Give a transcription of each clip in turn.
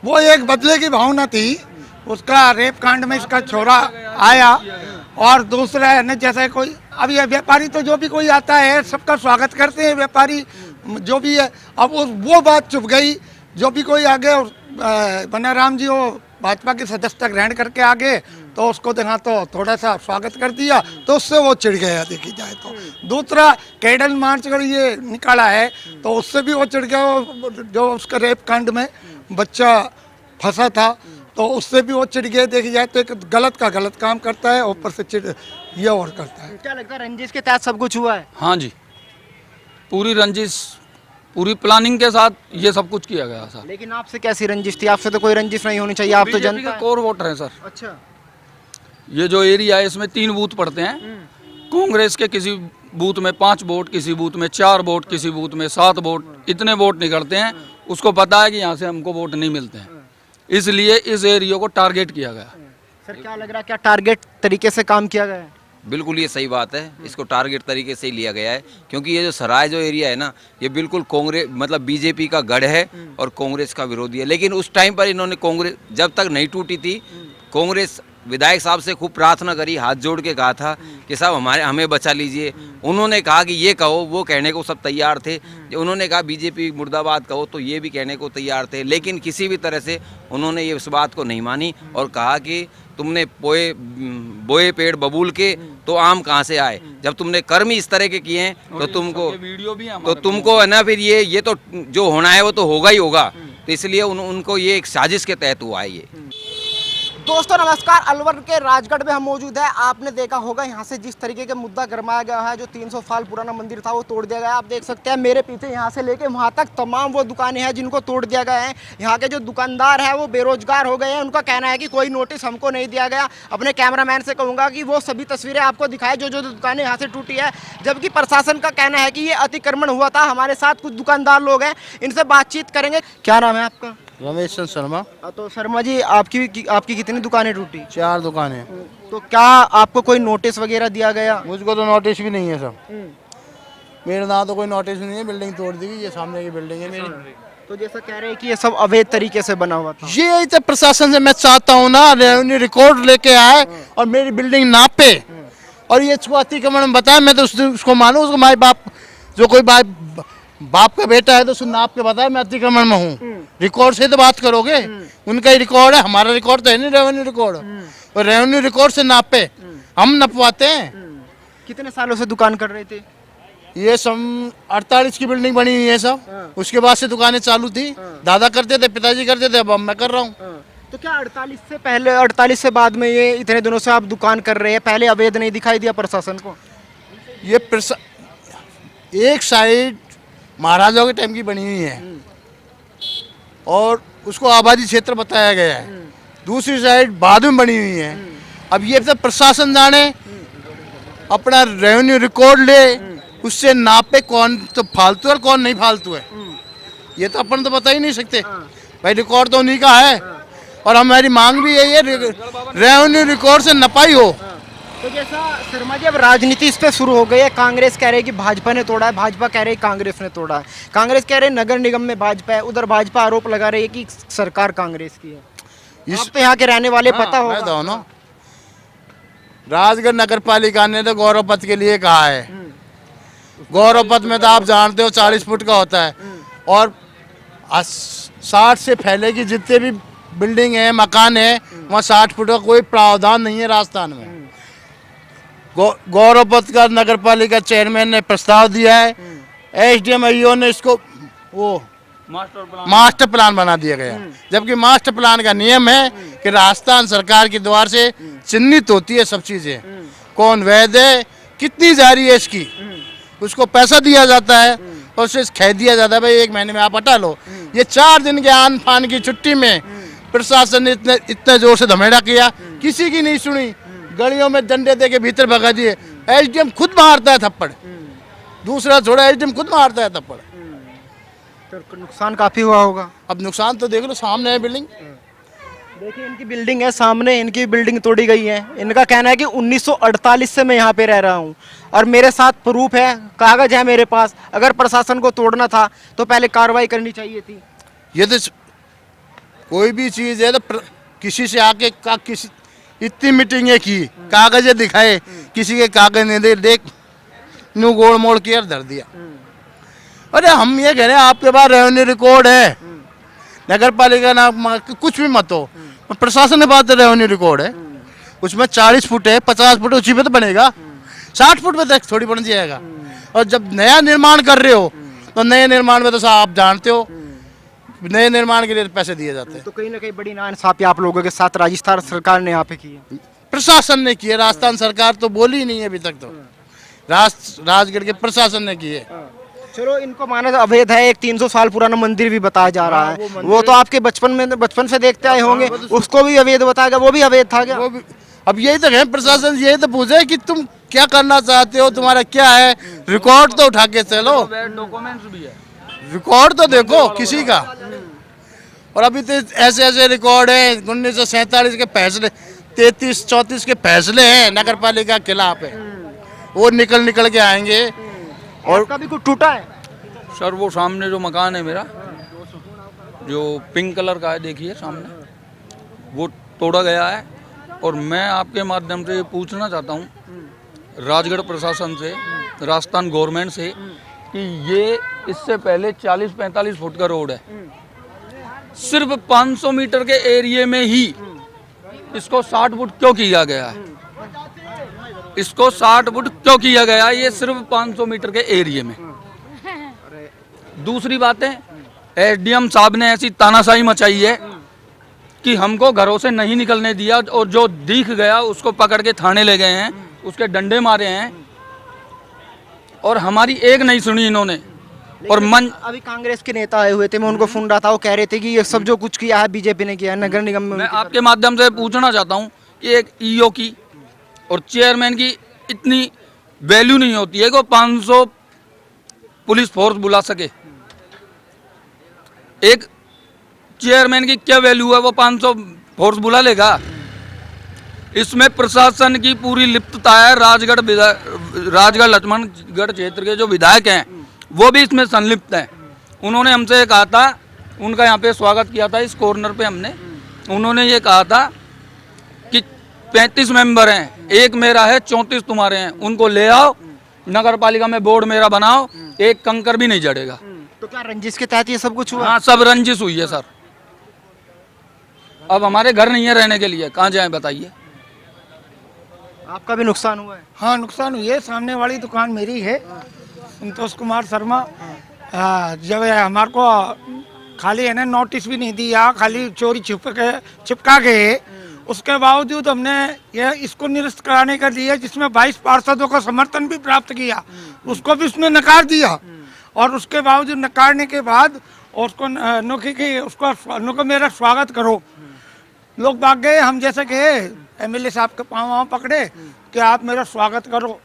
वो एक बदले की भावना थी। उसका रेप कांड में इसका छोरा आया, और दूसरा है ना, जैसे कोई अब ये व्यापारी तो जो भी कोई आता है सबका स्वागत करते हैं, व्यापारी जो भी है। अब वो बात चुप गई। जो भी कोई आगे, और बनाराम जी वो भाजपा की सदस्यता ग्रहण करके आगे, तो उसको देखा तो थोड़ा सा स्वागत कर दिया, तो उससे वो चिढ़ गया देखी जाए तो। दूसरा कैडल मार्च अगर ये निकाला है तो उससे भी वो चिढ़ गया, जो उसका रेप कांड में बच्चा फंसा था, तो उससे भी वो चिढ़ गया देखी जाए तो। एक गलत का गलत काम करता है, ऊपर से चिढ़ ये और करता है। क्या लगता है रंजिश के तहत सब कुछ हुआ है? हाँ जी, पूरी रंजिश, पूरी प्लानिंग के साथ ये सब कुछ किया गया सर। लेकिन आपसे कैसी रंजिश थी? आपसे तो कोई रंजिश नहीं होनी चाहिए, आप तो बीजेपी जनता के है। कोर वोटर हैं सर। अच्छा। ये जो एरिया है इसमें 3 बूथ पड़ते हैं। कांग्रेस के किसी बूथ में 5 वोट, किसी बूथ में 4 वोट, किसी बूथ में 7 वोट, इतने वोट निकलते हैं। उसको पता है कि यहाँ से हमको वोट नहीं मिलते हैं, इसलिए इस एरिया को टारगेट किया गया। सर क्या लग रहा है, क्या टारगेट तरीके से काम किया गया है? बिल्कुल ये सही बात है, इसको टारगेट तरीके से ही लिया गया है, क्योंकि ये जो सराय जो एरिया है ना, ये बिल्कुल कांग्रेस मतलब बीजेपी का गढ़ है और कांग्रेस का विरोधी है। लेकिन उस टाइम पर इन्होंने कांग्रेस जब तक नहीं टूटी थी, कांग्रेस विधायक साहब से खूब प्रार्थना करी, हाथ जोड़ के कहा था कि साहब हमें बचा लीजिए। उन्होंने कहा कि ये कहो, वो कहने को सब तैयार थे। उन्होंने कहा बीजेपी मुर्दाबाद कहो, तो ये भी कहने को तैयार थे। लेकिन किसी भी तरह से उन्होंने ये इस बात को नहीं मानी और कहा कि तुमने बोए पेड़ बबूल के, तो आम कहाँ से आए। जब तुमने कर्म ही इस तरह के किए हैं तो तुमको है ना, फिर ये तो जो होना है वो तो होगा ही होगा। तो इसलिए उनको ये एक साजिश के तहत हुआ है ये। दोस्तों नमस्कार, अलवर के राजगढ़ में हम मौजूद है। आपने देखा होगा यहाँ से जिस तरीके का मुद्दा गरमाया गया है, जो 300 साल पुराना मंदिर था वो तोड़ दिया गया है। आप देख सकते हैं मेरे पीछे यहाँ से लेके वहाँ तक तमाम वो दुकानें हैं जिनको तोड़ दिया गया है। यहाँ के जो दुकानदार हैं वो बेरोजगार हो गए हैं। उनका कहना है कि कोई नोटिस हमको नहीं दिया गया। अपने कैमरामैन से कहूँगा कि वो सभी तस्वीरें आपको दिखाए जो जो दुकानें यहाँ से टूटी है, जबकि प्रशासन का कहना है कि ये अतिक्रमण हुआ था। हमारे साथ कुछ दुकानदार लोग हैं, इनसे बातचीत करेंगे। क्या नाम है आपका? रमेश चंद्र शर्मा। तो शर्मा जी, आपकी कितनी दुकानें टूटी? 4 दुकानें। तो क्या आपको कोई नोटिस वगैरह दिया गया? मुझको तो नोटिस भी नहीं है सर। मेरे नाम तो कोई नोटिस नहीं है। बिल्डिंग तोड़ दी गई, ये सामने की बिल्डिंग है मेरी। तो जैसा कह रहे हैं कि ये सब अवैध तरीके से बना हुआ था। ये तो प्रशासन से मैं चाहता हूँ ना, रेवेन्यू रिकॉर्ड लेके आए और मेरी बिल्डिंग नापे और ये इसको अतिक्रमण बताए। मैं तो उसको मानूँ, उसको माई बाप, जो कोई बाप का बेटा है तो उसको नाप के बताए मैं अतिक्रमण में हूँ। रिकॉर्ड से तो बात करोगे, उनका ही रिकॉर्ड है, हमारा रिकॉर्ड तो है नहीं रेवेन्यू रिकॉर्ड। और रेवेन्यू रिकॉर्ड से नापे, हम नपवाते हैं। कितने सालों से दुकान कर रहे थे? ये सब 48 की बिल्डिंग बनी हुई है सब। उसके बाद से दुकानें चालू थी। दादा करते थे, पिताजी करते थे, अब मैं कर रहा हूँ। तो क्या 48 से पहले, 48 से बाद में ये इतने दिनों से आप दुकान कर रहे हैं, पहले अवैध नहीं दिखाई दिया प्रशासन को? ये एक साइड महाराजाओं के टाइम की बनी हुई है और उसको आबादी क्षेत्र बताया गया है। दूसरी साइड बाद में बनी हुई है। अब ये सब प्रशासन जाने, अपना रेवेन्यू रिकॉर्ड ले, उससे नापे कौन तो फालतू है और कौन नहीं फालतू है। ये तो अपन तो बता ही नहीं सकते भाई। रिकॉर्ड तो उन्हीं का है और हमारी मांग भी यही है, रेवेन्यू रिकॉर्ड से नपाई हो। तो जैसा शर्मा जी, अब राजनीति इस पे शुरू हो गई है। कांग्रेस कह रही है कि भाजपा ने तोड़ा है, भाजपा कह रही है कांग्रेस ने तोड़ा है। कांग्रेस कह रही है नगर निगम में भाजपा है, उधर भाजपा आरोप लगा रही है कि सरकार कांग्रेस की है। आप तो यहाँ के रहने वाले, पता होगा। दोनों राजगढ़ नगर पालिका ने तो गौरव पथ के लिए कहा है। गौरव पथ में तो आप जानते हो 40 फुट का होता है और 60 से पहले की जितने भी बिल्डिंग है, मकान है, वहाँ 60 फुट का कोई प्रावधान नहीं है राजस्थान में। गौरव पथ का नगर पालिका चेयरमैन ने प्रस्ताव दिया है, एसडीएम ईओ ने इसको वो मास्टर प्लान बना दिया गया। जबकि मास्टर प्लान का नियम है कि राजस्थान सरकार के द्वार से चिन्हित होती है सब चीजें, कौन वैध है, कितनी जारी है इसकी, उसको पैसा दिया जाता है और उसे कह दिया जाता है भाई 1 महीने में आप हटा लो। ये 4 दिन के आन फान की छुट्टी में प्रशासन ने इतने जोर से धमेड़ा किया, किसी की नहीं सुनी। गलियों में डंडे दे के भीतर भगा दिए। एसडीएम खुद मारता है थप्पड़, दूसरा छोड़ा, एसडीएम खुद मारता है थप्पड़। तो नुकसान काफी हुआ होगा। अब नुकसान तो देख लो, सामने है बिल्डिंग। देखिए इनकी बिल्डिंग है सामने, इनकी बिल्डिंग तोड़ी गई है। इनका कहना है कि 1948 से मैं यहाँ पे रह रहा हूँ और मेरे साथ प्रूफ है, कागज है मेरे पास। अगर प्रशासन को तोड़ना था तो पहले कार्रवाई करनी चाहिए थी। ये तो कोई भी चीज़ है तो किसी से आके किसी इतनी मीटिंगें की, कागजें दिखाए, किसी के कागज नहीं दे, देख न्यू गोड़ मोड़ के धर दिया। अरे हम ये कह रहे हैं आपके पास रेवेन्यू रिकॉर्ड है, नगर पालिका ना कुछ भी मत हो, प्रशासन के पास रेवेन्यू रिकॉर्ड है, उसमें 40 फुट है, 50 फुट ऊंची पे तो बनेगा, 60 फुट पे तक थोड़ी बन जाएगा। और जब नया निर्माण कर रहे हो तो नए निर्माण में तो साहब आप जानते हो नए निर्माण के लिए पैसे दिए जाते हैं। तो कहीं ना कहीं बड़ी नाइंसाफी आप लोगों के साथ राजस्थान सरकार ने यहाँ पे की है। प्रशासन ने की है, राजस्थान सरकार तो बोली ही नहीं है अभी तक, तो राजगढ़ के प्रशासन ने की है। चलो इनको माना तो अवैध है, एक 300 साल पुराना मंदिर भी बताया जा रहा है, वो तो आपके बचपन से देखते आए होंगे, उसको भी अवैध बताया गया, वो भी अवैध था क्या? वो भी अब यही तो है, प्रशासन यही तो पूछे कि तुम क्या करना चाहते हो, तुम्हारा क्या है, रिकॉर्ड तो उठा के चलो, डॉक्यूमेंट्स भी है, रिकॉर्ड तो देखो किसी का। और अभी तो ऐसे ऐसे रिकॉर्ड है 1947 के फैसले, 33-34 के फैसले हैं नगर पालिका के खिलाफ है, वो निकल के आएंगे। और का भी कुछ टूटा है? सर वो सामने जो मकान है मेरा, जो पिंक कलर का है, देखिए सामने, वो तोड़ा गया है। और मैं आपके माध्यम से ये पूछना चाहता हूँ राजगढ़ प्रशासन से, राजस्थान गवर्नमेंट से, कि ये इससे पहले 40-45 फुट का रोड है, सिर्फ 500 मीटर के एरिया में ही इसको 60 फुट क्यों किया गया है? इसको 60 फुट क्यों किया गया है? ये सिर्फ 500 मीटर के एरिया में। दूसरी बात है, एसडीएम साहब ने ऐसी तानाशाही मचाई है कि हमको घरों से नहीं निकलने दिया, और जो दिख गया उसको पकड़ के थाने ले गए हैं, उसके डंडे मारे हैं, और हमारी एक नहीं सुनी इन्होंने। और अभी कांग्रेस के नेता आए हुए थे, मैं उनको सुन रहा था, वो कह रहे थे कि ये सब जो कुछ किया है बीजेपी ने किया है नगर निगम में। मैं आपके माध्यम से पूछना चाहता हूँ कि एक ईओ की और चेयरमैन की इतनी वैल्यू नहीं होती है कि 500 पुलिस फोर्स बुला सके। एक चेयरमैन की क्या वैल्यू है, वो 500 फोर्स बुला लेगा? इसमें प्रशासन की पूरी लिप्तता है। राजगढ़ लक्ष्मणगढ़ क्षेत्र के जो विधायक हैं वो भी इसमें संलिप्त हैं। उन्होंने हमसे कहा था, उनका यहाँ पे स्वागत किया था इस कॉर्नर पे हमने, उन्होंने ये कहा था कि 35 मेंबर हैं, एक मेरा है, 34 तुम्हारे हैं, उनको ले आओ, नगर पालिका में बोर्ड मेरा बनाओ, एक कंकर भी नहीं जड़ेगा। तो क्या रंजिश के तहत ये सब कुछ हुआ? हाँ, सब रंजिश हुई है सर। अब हमारे घर नहीं है रहने के लिए, कहाँ जाएं बताइए? आपका भी नुकसान हुआ है? हाँ, नुकसान हुई है। सामने वाली दुकान मेरी है, संतोष कुमार शर्मा। जब हमारे को खाली है ना नोटिस भी नहीं दिया, खाली चोरी चिपका गए, उसके बावजूद हमने ये इसको निरस्त कराने का लिए, जिसमें 22 पार्षदों का समर्थन भी प्राप्त किया, उसको भी उसने नकार दिया। और उसके बावजूद नकारने के बाद उसको नोकी की उसको मेरा स्वागत करो, लोग भाग गए। हम जैसे गए एमएलए साहब के पाँव पकड़े कि आप मेरा स्वागत करो,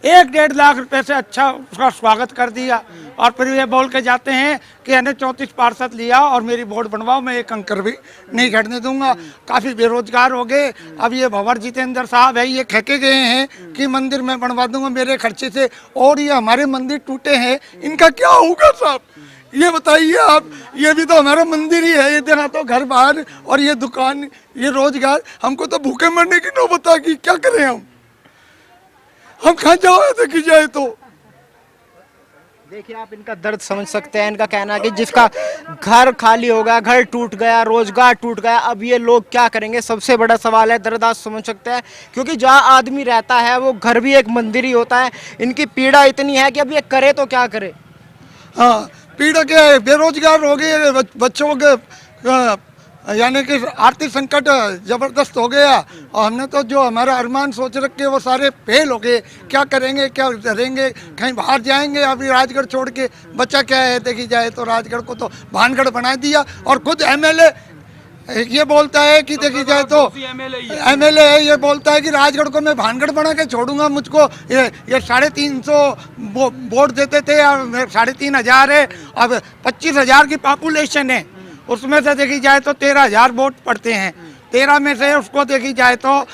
1-1.5 लाख रुपए से अच्छा उसका स्वागत कर दिया। और फिर ये बोल के जाते हैं कि मैंने 34 पार्षद लिया और मेरी बोर्ड बनवाओ, मैं एक कंकर भी नहीं घटने दूंगा। काफ़ी बेरोजगार हो गए। अब ये भंवर जितेंद्र साहब है, ये खेके गए हैं कि मंदिर में बनवा दूंगा मेरे खर्चे से, और ये हमारे मंदिर टूटे हैं, इनका क्या होगा साहब? ये बताइए आप। ये भी तो हमारा मंदिर ही है, ये देना तो घर बार और ये दुकान, ये रोजगार, हमको तो भूखे मरने की नौबत आ गई। क्या करें हम कहाँ जाओ देखी जाए तो। देखिए आप इनका दर्द समझ सकते हैं। इनका कहना है कि जिसका घर खाली हो गया, घर टूट गया, रोजगार टूट गया, अब ये लोग क्या करेंगे? सबसे बड़ा सवाल है। दर्द आप समझ सकते हैं, क्योंकि जहाँ आदमी रहता है वो घर भी एक मंदिर ही होता है। इनकी पीड़ा इतनी है कि अब ये करे तो क्या करे। हाँ, पीड़ा क्या है? बेरोजगार हो गए, बच्चों के यानी कि आर्थिक संकट ज़बरदस्त हो गया, और हमने तो जो हमारा अरमान सोच रखे वो सारे फेल हो गए। क्या करेंगे, क्या करेंगे? कहीं बाहर जाएंगे? अभी राजगढ़ छोड़ के बच्चा क्या है? देखी जाए तो राजगढ़ को तो भानगढ़ बना दिया। और खुद एमएलए ये बोलता है कि देखी जाए तो एमएलए ये बोलता है कि राजगढ़ को मैं भानगढ़ बना के छोड़ूंगा। मुझको ये 350 वोट देते थे, और 3,500 है, अब 25,000 की पॉपुलेशन है, उसमें से देखी जाए तो 13,000 वोट पड़ते हैं। 13 में से उसको देखी जाए तो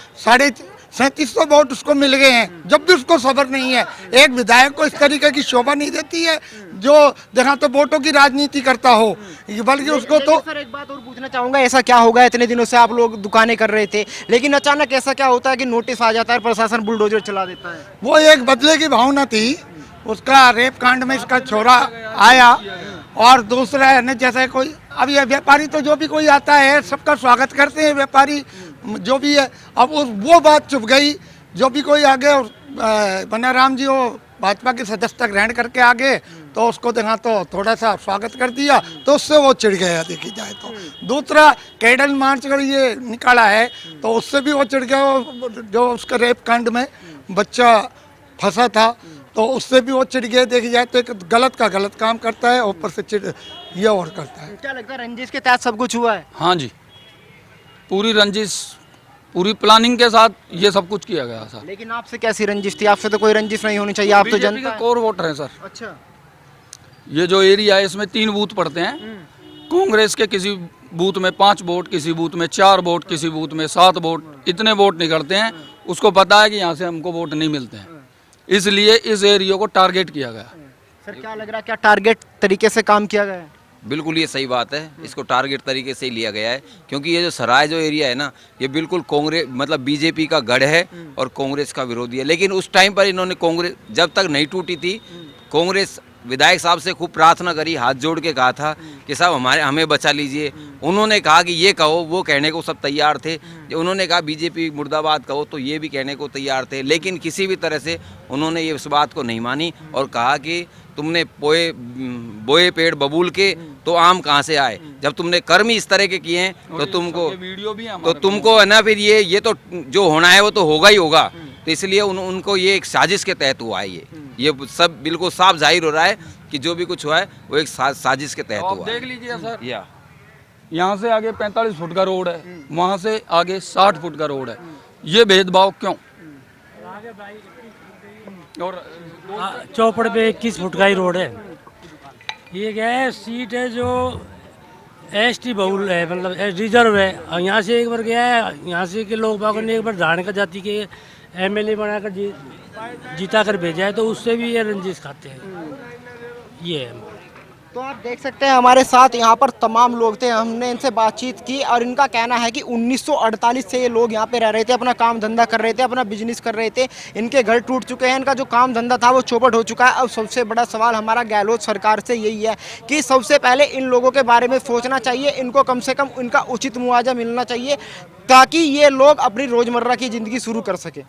3700 वोट उसको मिल गए हैं, जब भी उसको सब्र नहीं है। एक विधायक को इस तरीके की शोभा नहीं देती है जो देखा तो वोटों की राजनीति करता हो, बल्कि उसको तो सर एक बात और पूछना चाहूंगा, ऐसा क्या होगा, इतने दिनों से आप लोग दुकानें कर रहे थे लेकिन अचानक ऐसा क्या होता है कि नोटिस आ जाता है, प्रशासन बुलडोजर चला देता है? वो एक बदले की भावना थी। उसका रेप कांड में इसका छोरा आया और दूसरा है न, जैसे कोई अब ये व्यापारी तो जो भी कोई आता है सबका स्वागत करते हैं व्यापारी जो भी है। अब वो बात चुप गई, जो भी कोई आगे और बनाराम जी वो भाजपा की सदस्यता ग्रहण करके आगे तो उसको देखा तो थोड़ा सा स्वागत कर दिया तो उससे वो चिढ़ गया देखी जाए तो। दूसरा कैडल मार्च कर ये निकाला है तो उससे भी वो चिढ़ गया, जो उसका रेप कांड में बच्चा फंसा था तो उससे भी वो चिढ़ गया देखी जाए तो। एक गलत का गलत काम करता है, ऊपर से चिढ़ ये और करता है। क्या लगता है रंजिश के तहत सब कुछ हुआ है? हाँ जी, पूरी रंजिश, पूरी प्लानिंग के साथ ये सब कुछ किया गया था। लेकिन आपसे कैसी रंजिश थी? आपसे तो कोई रंजिश नहीं होनी चाहिए, आप तो बीजेपी जनता के हैं। कोर वोटर हैं सर। अच्छा। ये जो एरिया है इसमें 3 बूथ पड़ते हैं। कांग्रेस के किसी बूथ में 5 वोट, किसी बूथ में 4 वोट, किसी बूथ में 7 वोट, इतने वोट निकलते हैं। उसको पता है कि यहाँ से हमको वोट नहीं मिलते हैं, इसलिए इस एरिया को टारगेट किया गया। सर क्या लग रहा है, क्या टारगेट तरीके से काम किया गया है? बिल्कुल ये सही बात है, इसको टारगेट तरीके से ही लिया गया है क्योंकि ये जो सराय जो एरिया है ना, ये बिल्कुल कांग्रेस मतलब बीजेपी का गढ़ है और कांग्रेस का विरोधी है। लेकिन उस टाइम पर इन्होंने कांग्रेस जब तक नहीं टूटी थी, कांग्रेस विधायक साहब से खूब प्रार्थना करी, हाथ जोड़ के कहा था कि साहब हमें बचा लीजिए। उन्होंने कहा कि ये कहो, वो कहने को सब तैयार थे। उन्होंने कहा बीजेपी मुर्दाबाद कहो, तो ये भी कहने को तैयार थे। लेकिन किसी भी तरह से उन्होंने ये इस बात को नहीं मानी और कहा कि तुमने बोए पेड़ बबूल के तो आम कहाँ से आए। जब तुमने कर्म ही इस तरह के किए हैं तो तुमको वीडियो भी तो तुमको है ना, फिर ये तो जो होना है वो तो होगा ही होगा। तो इसलिए उनको ये एक साजिश के तहत हुआ है। ये सब बिल्कुल साफ जाहिर हो रहा है कि जो भी कुछ हुआ है वो एक साजिश के तहत हुआ है। देख लीजिए सर, या यहाँ से आगे 45 फुट का रोड है, वहाँ से आगे 60 फुट का रोड है। ये भेदभाव क्यों? और चौपड़ पे 21 फुट का ही रोड है। ये क्या है, सीट है जो एसटी बहुल है, मतलब रिजर्व है। और यहाँ से एक बार गया है, यहाँ से के लोग बागों ने एक बार धारणका जाति के एमएलए बनाकर जीता कर भेजा है, तो उससे भी ये रंजिश खाते हैं। ये है। तो आप देख सकते हैं हमारे साथ यहाँ पर तमाम लोग थे, हमने इनसे बातचीत की और इनका कहना है कि 1948 से ये लोग यहाँ पे रह रहे थे, अपना काम धंधा कर रहे थे, अपना बिजनेस कर रहे थे। इनके घर टूट चुके हैं, इनका जो काम धंधा था वो चौपट हो चुका है। अब सबसे बड़ा सवाल हमारा गहलोत सरकार से यही है कि सबसे पहले इन लोगों के बारे में सोचना चाहिए, इनको कम से कम इनका उचित मुआवजा मिलना चाहिए ताकि ये लोग अपनी रोज़मर्रा की ज़िंदगी शुरू कर सकें।